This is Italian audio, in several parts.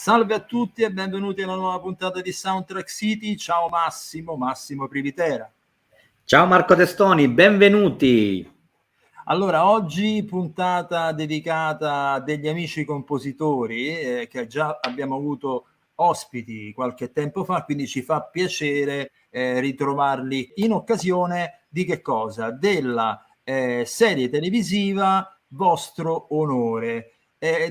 Salve a tutti e benvenuti alla nuova puntata di Soundtrack City. Ciao Massimo Privitera. Ciao Marco Testoni, benvenuti. Allora, oggi puntata dedicata a degli amici compositori che già abbiamo avuto ospiti qualche tempo fa, quindi ci fa piacere ritrovarli in occasione di che cosa? Della serie televisiva Vostro Onore.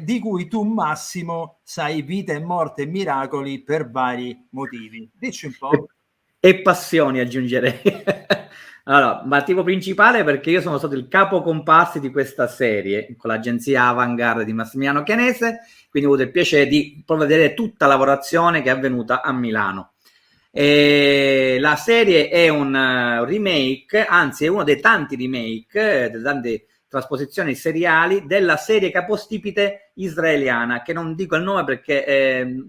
Di cui tu, Massimo, sai vita e morte e miracoli per vari motivi. Dici un po'. E passioni, aggiungerei. Allora, motivo principale perché io sono stato il capo comparsi di questa serie con l'agenzia Avantgarde di Massimiliano Chianese, quindi ho avuto il piacere di proprio vedere tutta la lavorazione che è avvenuta a Milano. La serie è un remake, anzi è uno dei tanti remake, delle tante trasposizioni seriali della serie capostipite israeliana, che non dico il nome perché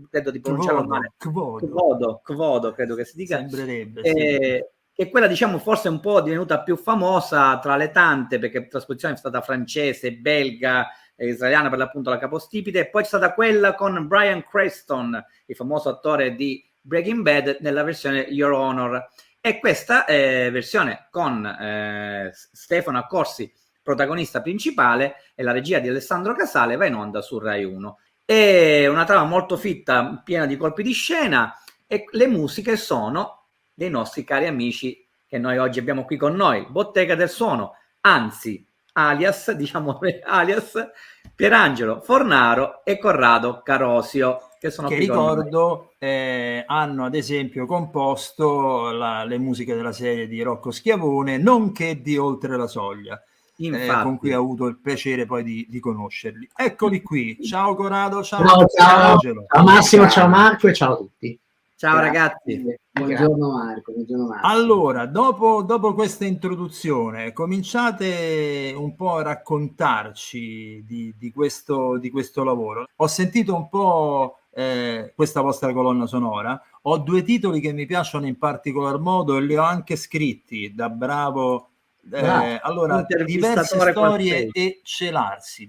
credo di pronunciarlo male. Kvodo, credo che si dica. Sembrerebbe, sì. Che quella, diciamo, forse è un po' divenuta più famosa tra le tante, perché la trasposizione è stata francese, belga, israeliana per l'appunto la capostipite, e poi c'è stata quella con Bryan Cranston, il famoso attore di Breaking Bad, nella versione Your Honor. E questa versione con Stefano Accorsi protagonista principale e la regia di Alessandro Casale va in onda su Rai 1. È una trama molto fitta, piena di colpi di scena, e le musiche sono dei nostri cari amici che noi oggi abbiamo qui con noi, Bottega del Suono, anzi alias Pierangelo Fornaro e Corrado Carosio, che sono che qui ricordo hanno ad esempio composto le musiche della serie di Rocco Schiavone, nonché di Oltre la Soglia, con cui ho avuto il piacere poi di conoscerli. Eccoli qui, ciao Corrado, ciao Angelo. Ciao Massimo, ciao Marco e ciao a tutti. Ciao ragazzi. Buongiorno Marco, buongiorno Massimo. Allora, dopo questa introduzione, cominciate un po' a raccontarci di questo lavoro. Ho sentito un po' questa vostra colonna sonora, ho due titoli che mi piacciono in particolar modo e li ho anche scritti da bravo. Allora, diverse storie e celarsi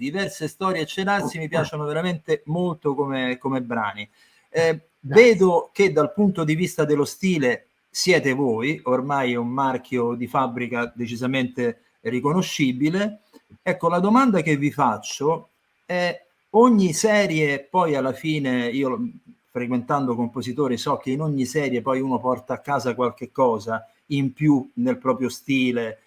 mi piacciono veramente molto come brani. Vedo che dal punto di vista dello stile siete voi, ormai è un marchio di fabbrica decisamente riconoscibile. Ecco, la domanda che vi faccio è: ogni serie poi alla fine, io frequentando compositori so che in ogni serie poi uno porta a casa qualche cosa in più nel proprio stile,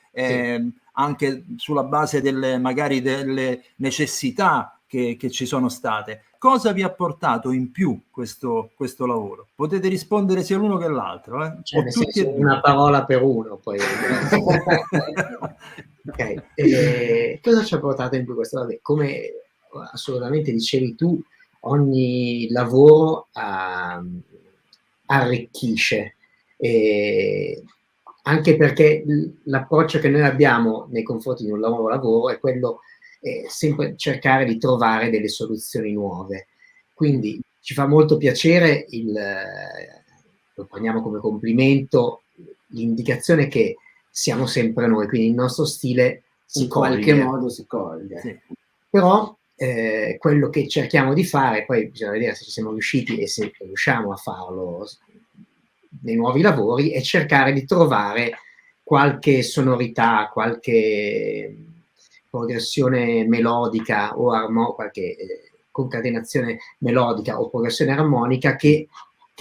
anche sulla base magari delle necessità che ci sono state. Cosa vi ha portato in più questo lavoro? Potete rispondere sia l'uno che l'altro, o tutti e due. Una parola per uno, poi. Ok, cosa ci ha portato in più questo? Vabbè, come assolutamente dicevi tu, ogni lavoro arricchisce, anche perché l'approccio che noi abbiamo nei confronti di un nuovo lavoro è quello sempre cercare di trovare delle soluzioni nuove. Quindi ci fa molto piacere lo prendiamo come complimento, l'indicazione che siamo sempre noi, quindi il nostro stile in qualche modo si coglie. Sì. Però quello che cerchiamo di fare, poi bisogna vedere se ci siamo riusciti e se riusciamo a farlo nei nuovi lavori, è cercare di trovare qualche sonorità, qualche progressione melodica o qualche concatenazione melodica o progressione armonica che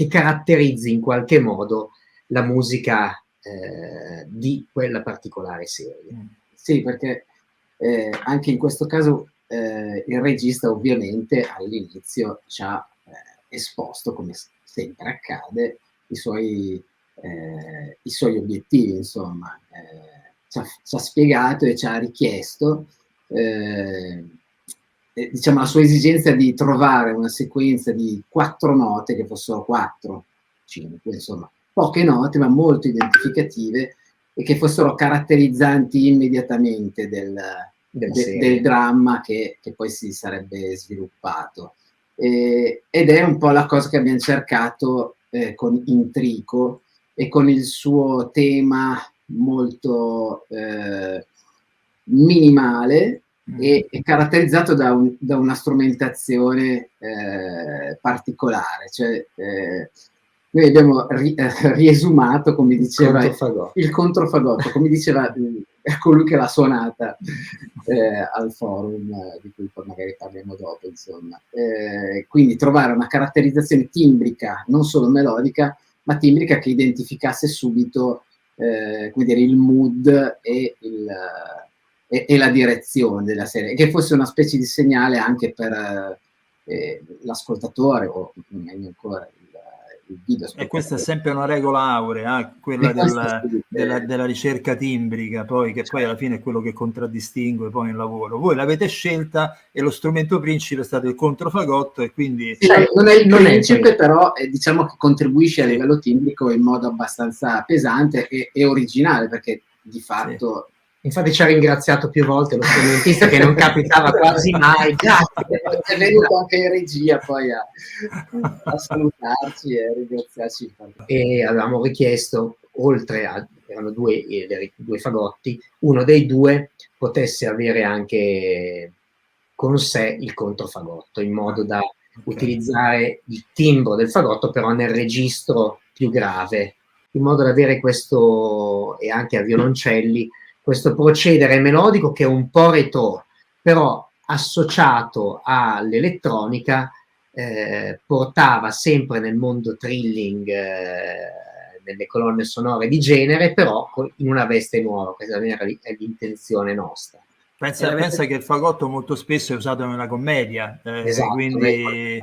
caratterizzi in qualche modo la musica di quella particolare serie. Sì, perché anche in questo caso il regista ovviamente all'inizio ci ha esposto, come sempre accade, i suoi obiettivi, insomma. Ci ha spiegato e ci ha richiesto diciamo la sua esigenza di trovare una sequenza di 4 note, che fossero 4, 5, insomma, poche note ma molto identificative e che fossero caratterizzanti immediatamente del dramma che poi si sarebbe sviluppato. Ed è un po' la cosa che abbiamo cercato con Intrico e con il suo tema molto minimale, è caratterizzato da una strumentazione particolare, cioè noi abbiamo riesumato, come diceva, il controfagotto, come diceva colui che l'ha suonata al forum, di cui poi magari parliamo dopo, insomma. Quindi trovare una caratterizzazione timbrica, non solo melodica, ma timbrica, che identificasse subito come dire, il mood e la direzione della serie, che fosse una specie di segnale anche per l'ascoltatore, o meglio ancora il video. E questa è sempre una regola aurea, quella della ricerca timbrica, poi, che poi alla fine è quello che contraddistingue poi il lavoro. Voi l'avete scelta e lo strumento principe è stato il controfagotto, e quindi... Sì, non è il principe, però diciamo che contribuisce a livello timbrico in modo abbastanza pesante e originale, perché di fatto... Sì. Infatti ci ha ringraziato più volte lo strumentista, che non capitava quasi mai. È venuto anche in regia poi a salutarci e a ringraziarci. E avevamo richiesto, erano due fagotti, uno dei due potesse avere anche con sé il controfagotto, in modo da utilizzare il timbro del fagotto però nel registro più grave, in modo da avere questo, e anche a violoncelli, questo procedere melodico che è un po' retro, però associato all'elettronica, portava sempre nel mondo thrilling, nelle colonne sonore di genere, però in una veste nuova. Questa è l'intenzione nostra. Pensa che il fagotto molto spesso è usato nella commedia, esatto, quindi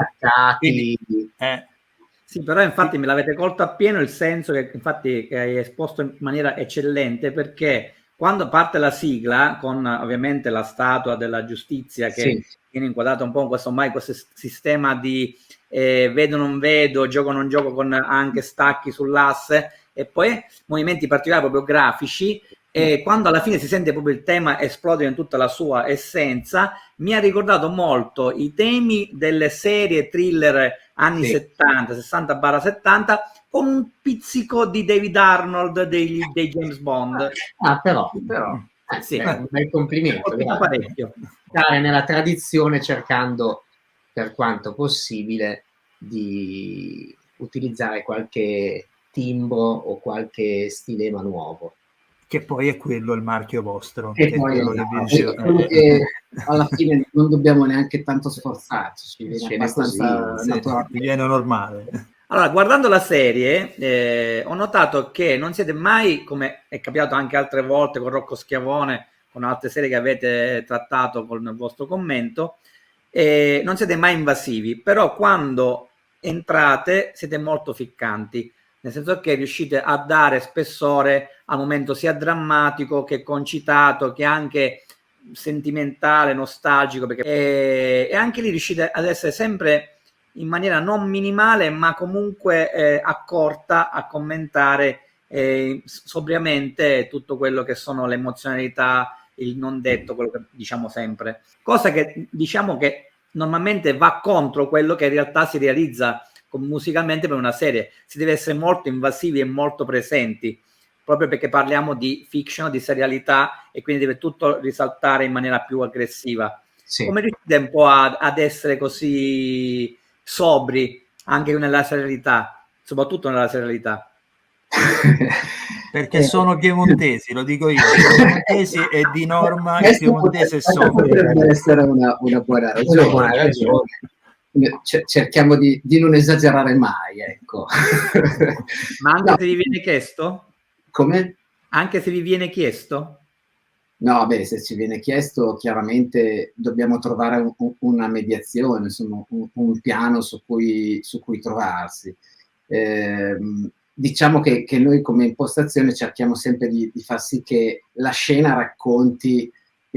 sì, però infatti me l'avete colto appieno il senso che infatti che hai esposto in maniera eccellente, perché quando parte la sigla, con ovviamente la statua della giustizia che viene inquadrata un po' in questo sistema di vedo non vedo, gioco non gioco, con anche stacchi sull'asse e poi movimenti particolari proprio grafici, e quando alla fine si sente proprio il tema esplodere in tutta la sua essenza, mi ha ricordato molto i temi delle serie thriller anni 70, 60-70, con un pizzico di David Arnold dei James Bond. Però sì, un bel complimento. Parecchio. Stare nella tradizione, cercando per quanto possibile di utilizzare qualche timbro o qualche stilema nuovo. Che poi è quello il marchio vostro, che quello che alla fine non dobbiamo neanche tanto sforzarci, ci viene abbastanza naturale. Viene normale. Allora, guardando la serie, ho notato che non siete mai, come è capitato anche altre volte con Rocco Schiavone, con altre serie che avete trattato con il vostro commento, non siete mai invasivi, però quando entrate siete molto ficcanti, nel senso che riuscite a dare spessore al momento sia drammatico che concitato, che anche sentimentale, nostalgico, perché e anche lì riuscite ad essere sempre in maniera non minimale, ma comunque accorta a commentare sobriamente tutto quello che sono le emozionalità, il non detto, quello che diciamo sempre, cosa che diciamo che normalmente va contro quello che in realtà si realizza musicalmente per una serie. Si deve essere molto invasivi e molto presenti, proprio perché parliamo di fiction, di serialità, e quindi deve tutto risaltare in maniera più aggressiva. Come riuscite un po' ad essere così sobri anche nella serialità, soprattutto nella serialità? Perché sono piemontesi, lo dico io, piemontesi e di norma il piemontese è sobrio. Potrebbe essere una buona ragione. Cerchiamo di non esagerare mai, ecco. Ma anche se vi viene chiesto? Come? Anche se vi viene chiesto? No, beh, se ci viene chiesto, chiaramente dobbiamo trovare una mediazione, insomma, un piano su cui trovarsi. Diciamo che noi come impostazione cerchiamo sempre di far sì che la scena racconti,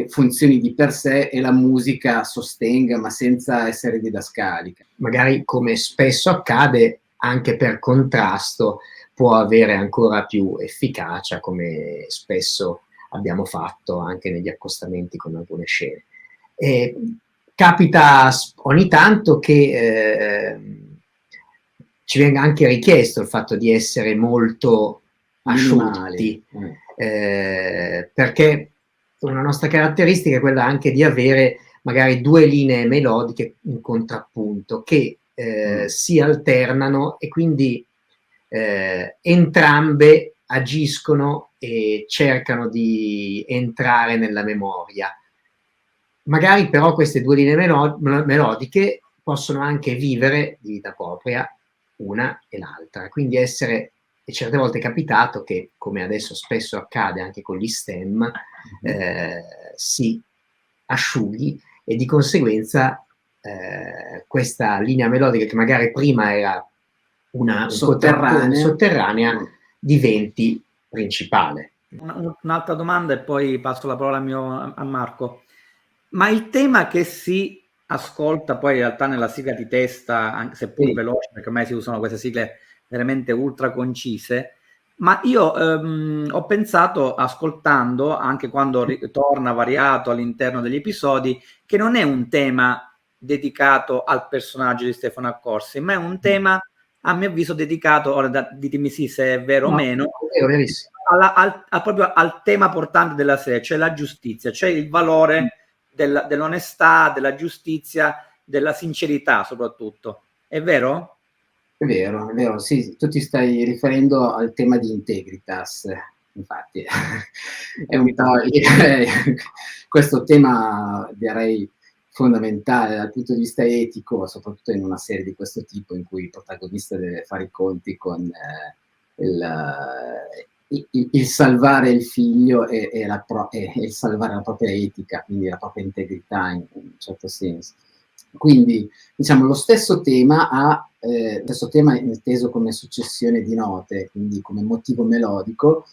funzioni di per sé, e la musica sostenga, ma senza essere didascalica. Magari, come spesso accade, anche per contrasto può avere ancora più efficacia, come spesso abbiamo fatto anche negli accostamenti con alcune scene. Capita ogni tanto che ci venga anche richiesto il fatto di essere molto asciutti, perché una nostra caratteristica è quella anche di avere magari due linee melodiche in contrappunto che si alternano e quindi entrambe agiscono e cercano di entrare nella memoria. Magari però queste due linee melodiche possono anche vivere di vita propria una e l'altra, quindi essere, e certe volte è capitato che, come adesso spesso accade anche con gli stem, si asciughi e di conseguenza questa linea melodica che magari prima era una sotterranea diventi principale. Un'altra domanda e poi passo la parola a Marco. Ma il tema che si ascolta poi in realtà nella sigla di testa, anche seppur veloce, perché ormai si usano queste sigle veramente ultra concise, ma io ho pensato, ascoltando, anche quando ritorna variato all'interno degli episodi, che non è un tema dedicato al personaggio di Stefano Accorsi, ma è un tema, a mio avviso, dedicato, ora ditemi sì se è vero o meno, proprio al tema portante della serie, cioè la giustizia, cioè il valore dell'onestà, della giustizia, della sincerità soprattutto. È vero? È vero, sì, tu ti stai riferendo al tema di integritas, infatti. È un po' questo tema, direi, fondamentale dal punto di vista etico, soprattutto in una serie di questo tipo in cui il protagonista deve fare i conti con il salvare il figlio e il salvare la propria etica, quindi la propria integrità in un certo senso. Quindi, diciamo, lo stesso tema inteso come successione di note, quindi come motivo melodico,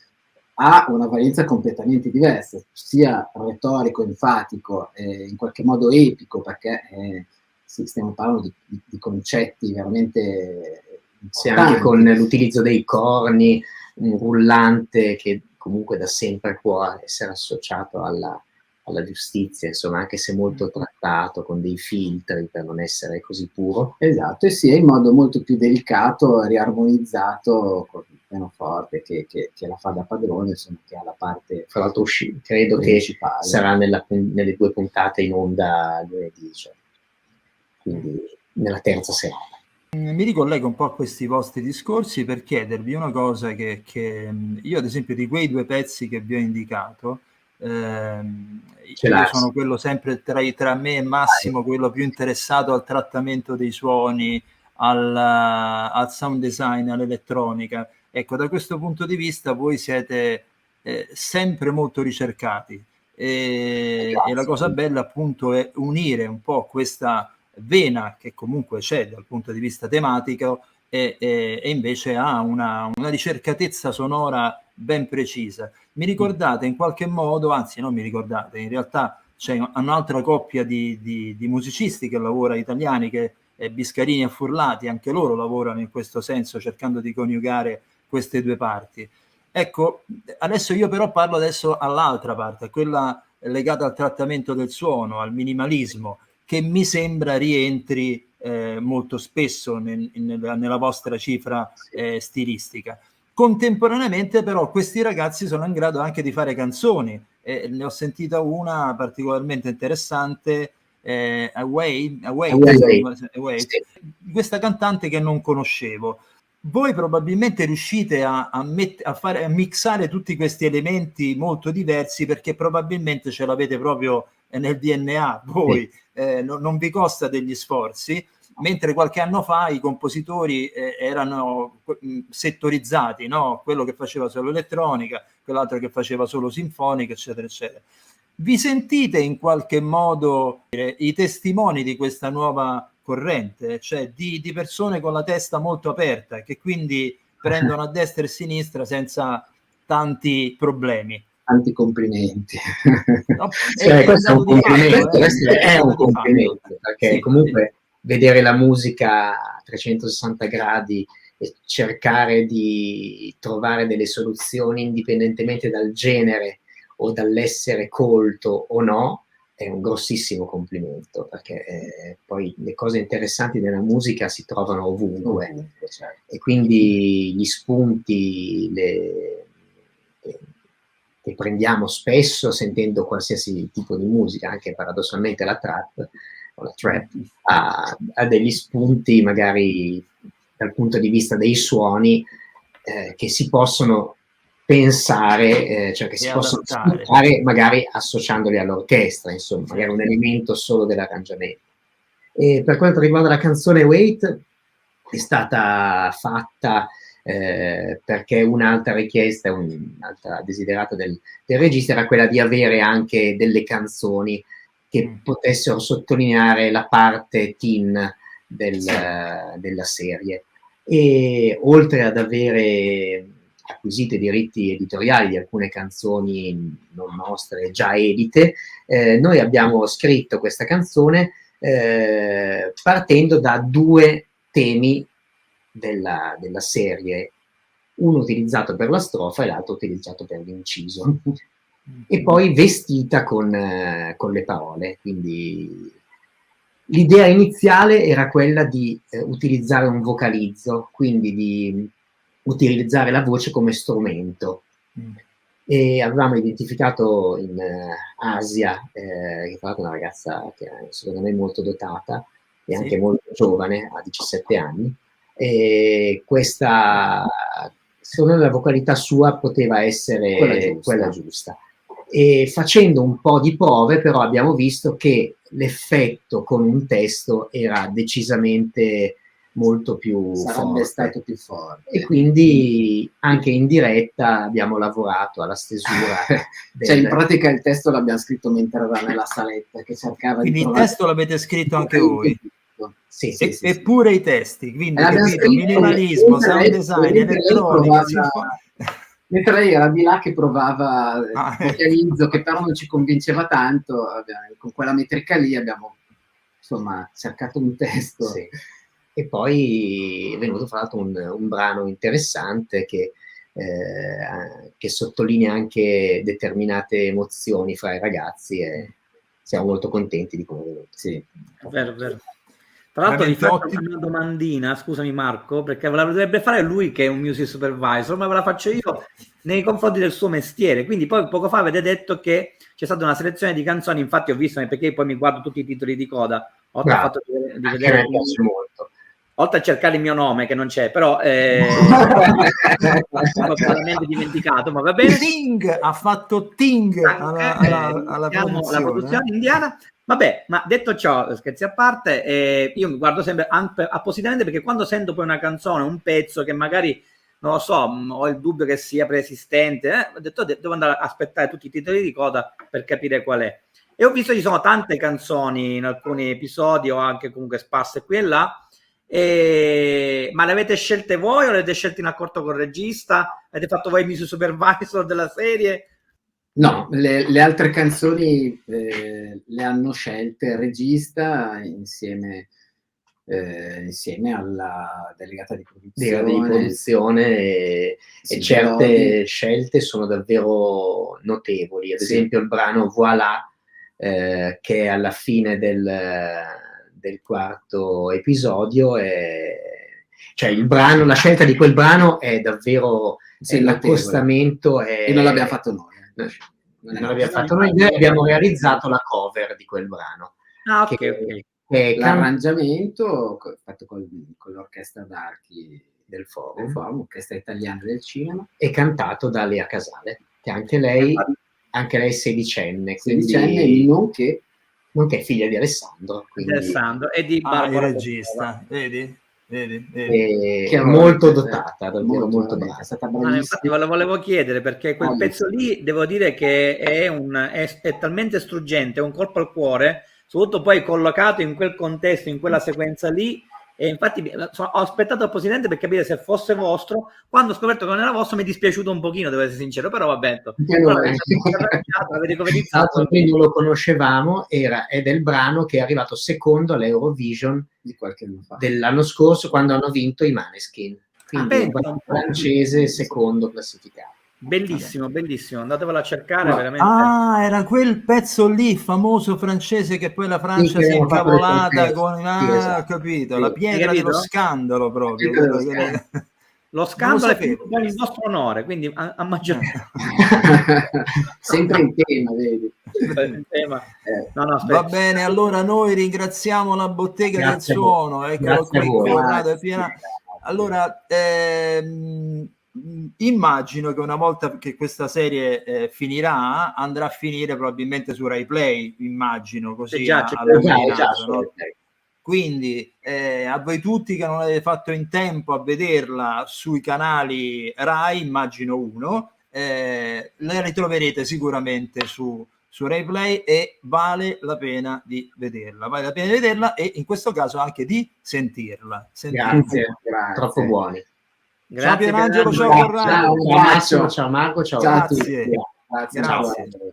ha una valenza completamente diversa, sia retorico, enfatico, in qualche modo epico, perché stiamo parlando di concetti veramente sì, anche con l'utilizzo dei corni, un rullante che comunque da sempre può essere associato alla giustizia, insomma, anche se molto trattato con dei filtri per non essere così puro. Esatto, e sia in modo molto più delicato, riarmonizzato con il pianoforte che la fa da padrone, insomma, che ha la parte. Fra l'altro credo principale. Che sarà nelle 2 puntate in onda lunedì, cioè, quindi nella terza serata. Mi ricollego un po' a questi vostri discorsi per chiedervi una cosa che io, ad esempio, di quei 2 pezzi che vi ho indicato, io sono quello sempre tra me e Massimo, quello più interessato al trattamento dei suoni, al sound design, all'elettronica. Ecco, da questo punto di vista voi siete sempre molto ricercati e la cosa bella appunto è unire un po' questa vena che comunque c'è dal punto di vista tematico e invece ha una ricercatezza sonora ben precisa. Mi ricordate in qualche modo, anzi non mi ricordate, in realtà c'è un'altra coppia di musicisti che lavora, italiani, che è Biscarini e Furlati, anche loro lavorano in questo senso cercando di coniugare queste 2 parti. Ecco, adesso io però parlo adesso all'altra parte, quella legata al trattamento del suono, al minimalismo, che mi sembra rientri molto spesso nella vostra cifra stilistica. Contemporaneamente però questi ragazzi sono in grado anche di fare canzoni, ne ho sentita una particolarmente interessante, Away. Sì. Questa cantante che non conoscevo. Voi probabilmente riuscite a mixare tutti questi elementi molto diversi perché probabilmente ce l'avete proprio nel DNA voi, non vi costa degli sforzi, mentre qualche anno fa i compositori erano settorizzati, no? Quello che faceva solo elettronica, quell'altro che faceva solo sinfonica, eccetera, eccetera. Vi sentite in qualche modo i testimoni di questa nuova corrente, cioè di persone con la testa molto aperta che quindi prendono a destra e a sinistra senza tanti problemi? Tanti complimenti. No, questo è un complimento, è un complimento, perché comunque vedere la musica a 360 gradi e cercare di trovare delle soluzioni indipendentemente dal genere o dall'essere colto o no, è un grossissimo complimento, perché poi le cose interessanti nella musica si trovano ovunque, e quindi gli spunti che che prendiamo spesso sentendo qualsiasi tipo di musica, anche paradossalmente la trap o la trap ha degli spunti magari dal punto di vista dei suoni che si possono pensare, cioè che si possono ascoltare magari associandoli all'orchestra, insomma, magari un elemento solo dell'arrangiamento. E per quanto riguarda la canzone Wait, è stata fatta perché un'altra richiesta, un'altra desiderata del regista era quella di avere anche delle canzoni che potessero sottolineare la parte teen della serie. E oltre ad avere acquisito i diritti editoriali di alcune canzoni non nostre già edite, noi abbiamo scritto questa canzone partendo da 2 temi della serie, uno utilizzato per la strofa e l'altro utilizzato per l'inciso, e poi vestita con le parole. Quindi l'idea iniziale era quella di utilizzare un vocalizzo, quindi di utilizzare la voce come strumento. E avevamo identificato in Asia, che tra l'altro è una ragazza che è secondo me molto dotata e anche molto giovane, ha 17 anni, e questa, secondo me, la vocalità sua poteva essere quella giusta. E facendo un po' di prove però abbiamo visto che l'effetto con un testo era decisamente molto più sarebbe stato più forte, e quindi anche in diretta abbiamo lavorato alla stesura cioè in pratica il testo l'abbiamo scritto mentre era nella saletta che cercava quindi di il testo l'avete scritto anche voi? Sì, eppure i testi, quindi scritto, minimalismo, sound design, elettronica, mentre lei era di là che provava vocalizzo, che però non ci convinceva tanto, con quella metrica lì abbiamo insomma cercato un testo. Sì. E poi è venuto fra l'altro un brano interessante che sottolinea anche determinate emozioni fra i ragazzi, e siamo molto contenti di come è venuto. Sì. Vero. Tra l'altro vi faccio una domandina, scusami Marco, perché ve la dovrebbe fare lui che è un music supervisor, ma ve la faccio io nei confronti del suo mestiere. Quindi poi poco fa avete detto che c'è stata una selezione di canzoni, infatti ho visto, perché poi mi guardo tutti i titoli di coda, ho fatto di vedere molto. Oltre a cercare il mio nome che non c'è, però l'ho totalmente dimenticato, ma va bene. Ting ha fatto Ting alla produzione. La produzione indiana. Vabbè, ma detto ciò, scherzi a parte, io mi guardo sempre appositamente, perché quando sento poi una canzone, un pezzo che magari, non lo so, ho il dubbio che sia preesistente, ho detto devo andare a aspettare tutti i titoli di coda per capire qual è. E ho visto che ci sono tante canzoni in alcuni episodi, o anche comunque sparse qui e là. Ma le avete scelte voi o le avete scelte in accordo con il regista? Avete fatto voi music supervisor della serie? No, le altre canzoni le hanno scelte il regista insieme alla delegata di produzione, e certe scelte sono davvero notevoli. Ad esempio il brano Voilà, che alla fine del quarto episodio cioè il brano, la scelta di quel brano è davvero l'accostamento e non l'abbiamo fatto noi. Non l'abbiamo fatto noi, abbiamo realizzato la cover di quel brano. Okay. L'arrangiamento fatto con l'orchestra d'archi del Forum, orchestra italiana del cinema, e cantato da Lea Casale, che anche lei è sedicenne, nonché figlia di Alessandro. Alessandro e di Barbara, il regista, vedi? Che è molto dotata, davvero molto brava. È stata bravissima. Infatti ve lo volevo chiedere, perché quel pezzo lì devo dire che è talmente struggente, è un colpo al cuore, soprattutto poi collocato in quel contesto, in quella sequenza lì. E infatti ho aspettato appositamente per capire se fosse vostro. Quando ho scoperto che non era vostro mi è dispiaciuto un pochino, devo essere sincero, però vabbè, noi non lo conoscevamo, è del brano che è arrivato secondo all'Eurovision di qualche anno fa, dell'anno scorso, quando hanno vinto i Maneskin, quindi un brano francese secondo classificato. Bellissimo, andatevelo a cercare, veramente. Era quel pezzo lì famoso francese che poi la Francia si è incavolata con esatto. Capito, la pietra dello scandalo proprio. Lo scandalo è sapevo. finito in vostro onore, quindi a maggior Sempre in tema, vedi. tema. No, Va bene, allora noi ringraziamo la Bottega Grazie del a voi. Suono, eccolo Grazie a qui, voi. Corrado e Piena. Allora, immagino che una volta che questa serie finirà, andrà a finire probabilmente su Rai Play, immagino, così Già, no? Quindi a voi tutti che non avete fatto in tempo a vederla sui canali Rai, immagino uno, la ritroverete sicuramente su Rai Play e vale la pena di vederla, e in questo caso anche di sentirla. Grazie, Grazie. troppo buoni. Ciao Pierangelo, ciao Pierangelo. Corrado. Ciao Massimo, ciao Marco, ciao. Ciao a tutti. Grazie. Grazie. Grazie. Ciao.